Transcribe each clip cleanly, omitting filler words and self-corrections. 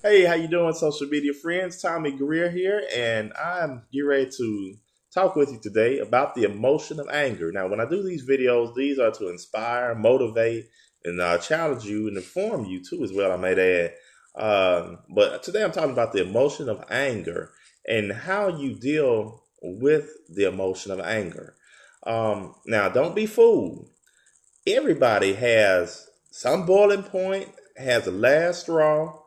Hey, how you doing, social media friends? Tommy Greer here, and I'm getting ready to talk with you today about the emotion of anger. Now, when I do these videos, these are to inspire, motivate, and challenge you and inform you too, as well. I might add. But today, I'm talking about the emotion of anger and how you deal with the emotion of anger. Now, don't be fooled. Everybody has some boiling point, has a last straw.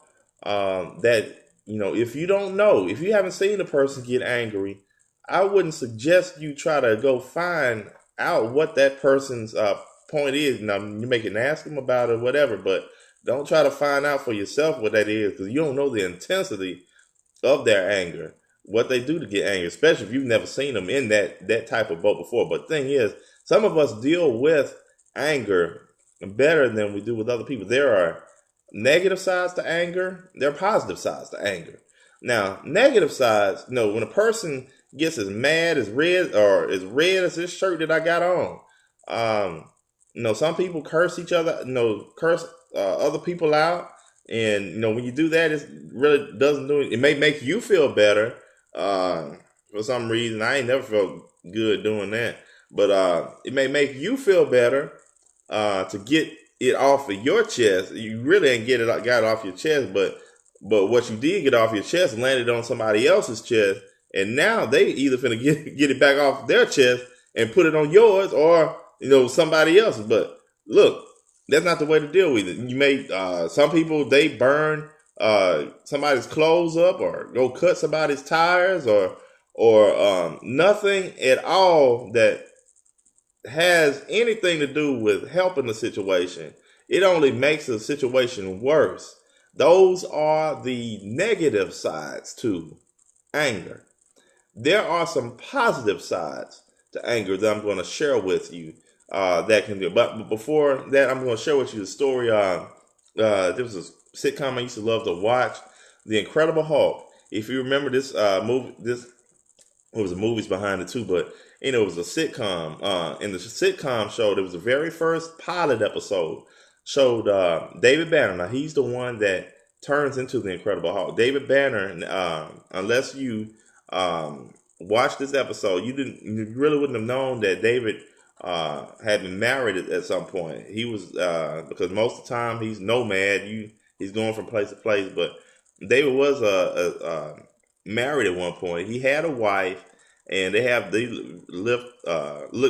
That if you don't know, if you haven't seen a person get angry, I wouldn't suggest you try to go find out what that person's point is. Now you may can ask them about it, or whatever, but don't try to find out for yourself what that is because you don't know the intensity of their anger, what they do to get angry, especially if you've never seen them in that type of boat before. But the thing is, some of us deal with anger better than we do with other people. There are negative sides to anger, there are positive sides to anger. Now, negative sides, when a person gets as mad as red as this shirt that I got on, some people curse each other, curse other people out, and when you do that, it really doesn't do it. It may make you feel better. For some reason, I ain't never felt good doing that, but it may make you feel better to get it off of your chest. You really ain't got it off your chest, but what you did get off your chest landed on somebody else's chest, and now they either finna get it back off their chest and put it on yours, or somebody else's. But look, that's not the way to deal with it. You may some people, they burn somebody's clothes up, or go cut somebody's tires, or nothing at all that has anything to do with helping the situation. It only makes the situation worse. Those are the negative sides to anger. There are some positive sides to anger that I'm going to share with you that can do. But before that, I'm going to share with you the story. There was a sitcom I used to love to watch, The Incredible Hulk. If you remember this movie, it was movies behind it too, but it was a sitcom. In the sitcom show, there was the very first pilot episode showed David Banner. Now he's the one that turns into the Incredible Hulk. David Banner, unless you watched this episode, you really wouldn't have known that David had been married at some point. He was because most of the time he's nomad. He's going from place to place, but David was married at one point. He had a wife, and they lived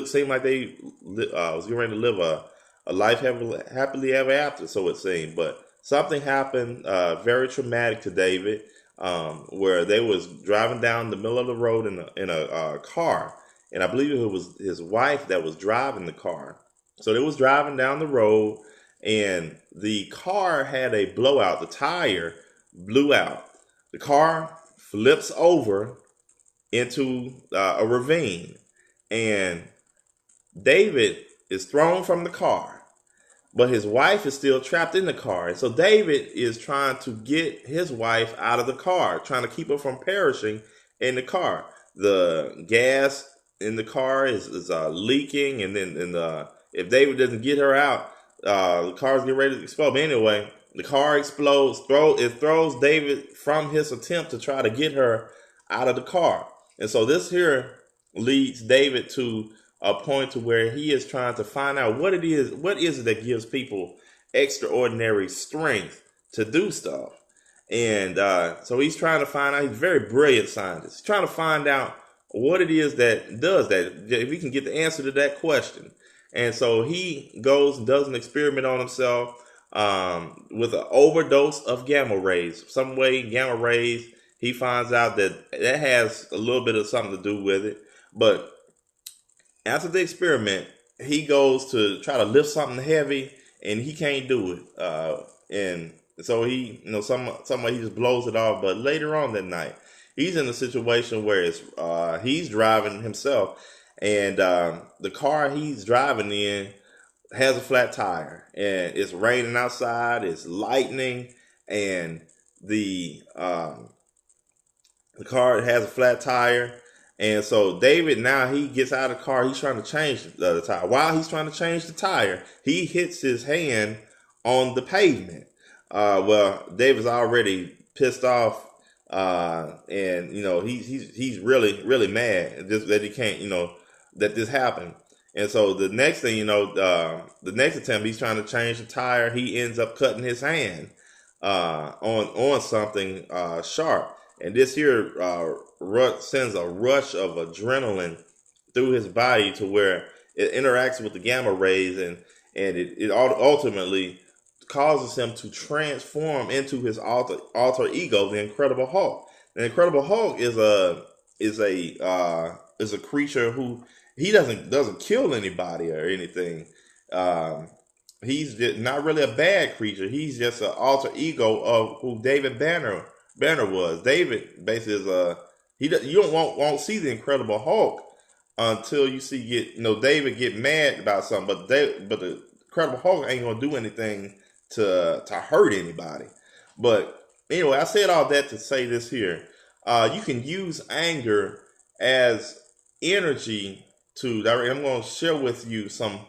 seemed like they was getting ready to live a life happily ever after, so it seemed. But something happened very traumatic to David, where they was driving down the middle of the road in a car, and I believe it was his wife that was driving the car. So they was driving down the road, and the car had a blowout. The tire blew out. The car flips over into a ravine, and David is thrown from the car, but his wife is still trapped in the car. And so David is trying to get his wife out of the car, trying to keep her from perishing in the car. The gas in the car is leaking, and if David doesn't get her out, the car's getting ready to explode. But anyway, the car explodes. It throws David from his attempt to try to get her out of the car. And so this here leads David to a point to where he is trying to find out what is it that gives people extraordinary strength to do stuff. And so he's trying to find out. He's a very brilliant scientist. He's trying to find out what it is that does that, if he can get the answer to that question. And so he goes and does an experiment on himself with an overdose of gamma rays. Some way gamma rays, he finds out that has a little bit of something to do with it. But after the experiment, he goes to try to lift something heavy, and he can't do it. And so he, some way he just blows it off. But later on that night, he's in a situation where he's driving himself, and the car he's driving in has a flat tire, and it's raining outside, it's lightning, and the car has a flat tire. And so David, now he gets out of the car. He's trying to change the tire. While he's trying to change the tire, he hits his hand on the pavement. Well, David's already pissed off, and he's really mad just that he can't, that this happened. And so the next thing the next attempt, he's trying to change the tire. He ends up cutting his hand on something sharp, and this here sends a rush of adrenaline through his body to where it interacts with the gamma rays, and it ultimately causes him to transform into his alter ego, the Incredible Hulk. The Incredible Hulk is a creature who he doesn't kill anybody or anything. He's just not really a bad creature. He's just an alter ego of who David Banner was. David basically is you won't see the Incredible Hulk until you see David get mad about something, but the Incredible Hulk ain't gonna do anything to hurt anybody. But anyway, I said all that to say this here. You can use anger as energy to direct. I'm going to share with you some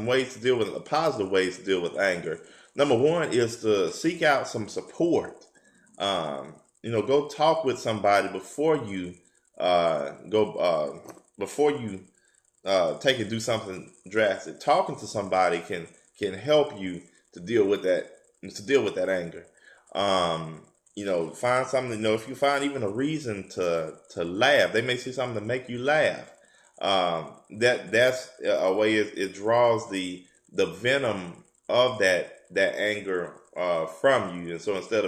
ways to deal with it, positive ways to deal with anger. Number one is to seek out some support. Go talk with somebody before you take and do something drastic. Talking to somebody can help you to deal with that anger. Find something. If you find even a reason to laugh, they may say something to make you laugh. That's a way it draws the venom of that anger from you. And so instead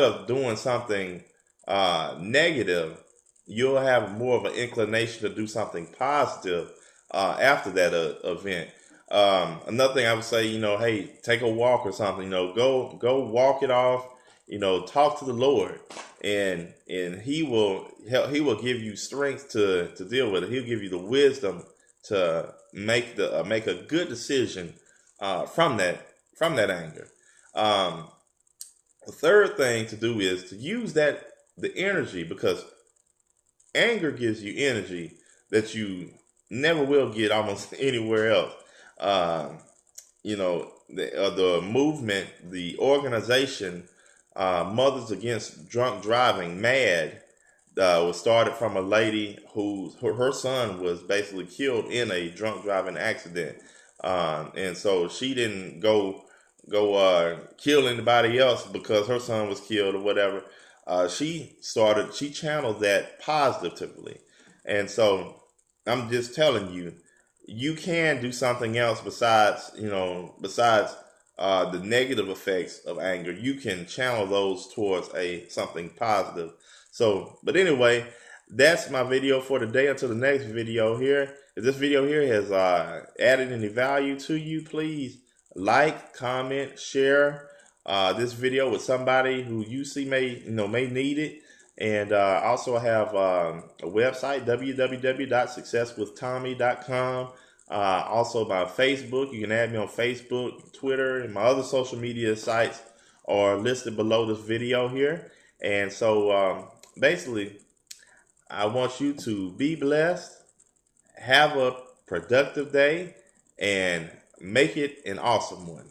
of doing something negative, you'll have more of an inclination to do something positive after that event. Another thing I would say, hey, take a walk or something. Go walk it off. Talk to the Lord, and He will give you strength to deal with it. He'll give you the wisdom to make a good decision from that anger. The third thing to do is to use the energy, because anger gives you energy that you never will get almost anywhere else. The movement, the organization, Mothers Against Drunk Driving, MADD, was started from a lady her son was basically killed in a drunk driving accident, and so she didn't go kill anybody else because her son was killed or whatever. She channeled that positively, and so I'm just telling you, you can do something else besides the negative effects of anger. You can channel those towards something positive. So, but anyway, that's my video for today. Until the next video here. If this video here has added any value to you, please like, comment, share this video with somebody who you see may need it. And also I have a website, www.successwithtommy.com. Also my Facebook. You can add me on Facebook, Twitter, and my other social media sites are listed below this video here. And so basically, I want you to be blessed, have a productive day, and make it an awesome one.